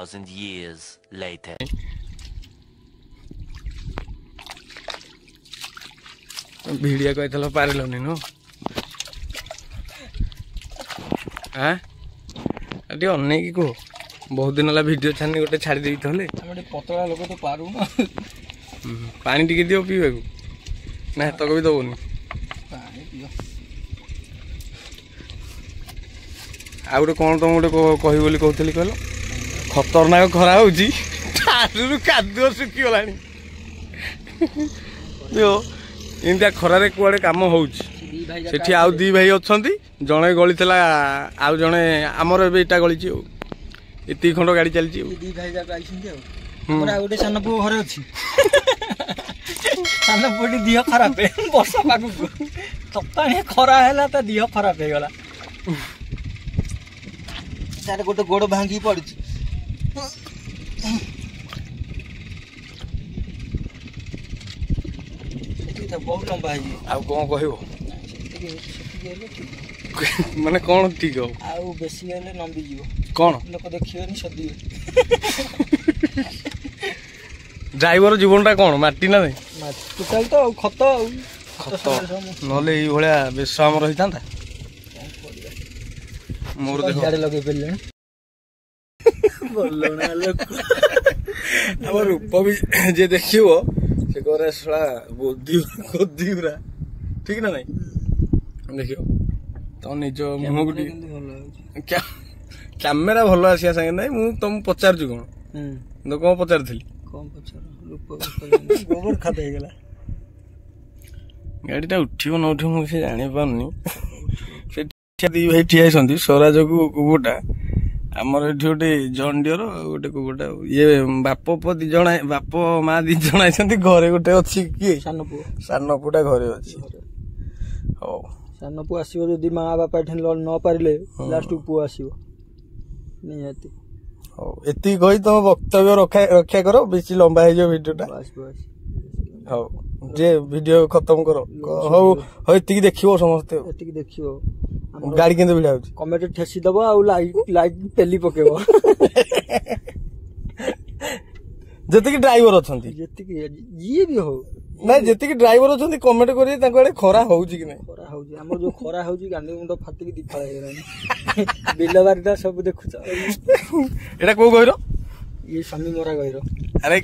2,000 years later. भिड़िया कहते पारिलनि नु हाँ टे अनेक कह बहुत दिन है वीडियो छानी गोटे छाड़ी देते पतला लोक तो पारू ना पानी टिके दियो पीवा ना तक भी दबनी आ गोटे कौन तुम गोटे कह बोली कहली कहल खतरनाक खरा हो कादुआ सुखीगला इनका खरारे कुआड़े काम होठी आउ दी भाई अच्छा जड़े गली आउ जड़े आमर एटा गली एति खंड गाड़ी चलती दी भाई जाक गोटे सान पु घरे अच्छी सान पुटी दिह खराब वर्षा पाग सप्ताह खरा है दिह खराब हो गला तार गोटे गोड़ भांगी पड़ी बहुत लंबा है आउ कौन कह माने कौन ठीक हो आउ बेसी हेले नंबी जीव कौन लोक देखिबेनी सदी ड्राइवर जीवनटा कौन माटी ना नहीं टोटाल तो खत खत नले ई भलिया बेस हमर रही थांता मोर देखो गाड़ी लगे पेले बोललो ना लोक हमर रूप भी जे देखिबो से करे सला बुद्धि बुद्धिरा ठीक ना नहीं देखियो तो निज मुह गुटी क्या कैमेरा भल आसिया संगे नहीं मु तुम पचार छु कोन तो कोन पचार थली कोन पचार रूप गोबर खाता हे गेला गाड़ीटा उठिबो न उठिबो मु से जानि पाउनी से दी भाई ठिया संदी स्वराज को कुकुटा आमर एठी गोटे जंडियर गोटे कुकुटा ये बाप पो दी जण बाप मां दी जण आइसंती घरे गोटे अछि की सान पुटा घरे अछि हो सान पु आसीबो जदी मां बापा ठन न पारिले लास्ट पु आसीबो नियति हो एति कहि तुम वक्तव्य रक्षा करो बेसी लंबा है जो वीडियोटा बस बस हो जे वीडियो खत्म करो हो हो एति देखिबो समस्त एति देखिबो गाड़ी केंदे भिड़ा होची कमेंट ठेसी दबो आ लाइक पेली पकेबो जति कि ड्राइवर अछंती जति कि ये भी हो ना जति कि ड्राइवर अछंती कमेंट करी ताको आड़े खरा होउची कि नै खरा होउची हमर जो खरा होउची गांडी मुंड फाटी कि दिफाळ हे रानी बिलबारीटा सब देखुछ एटा को गइरो ये स्वामी मोरा गइरो अरे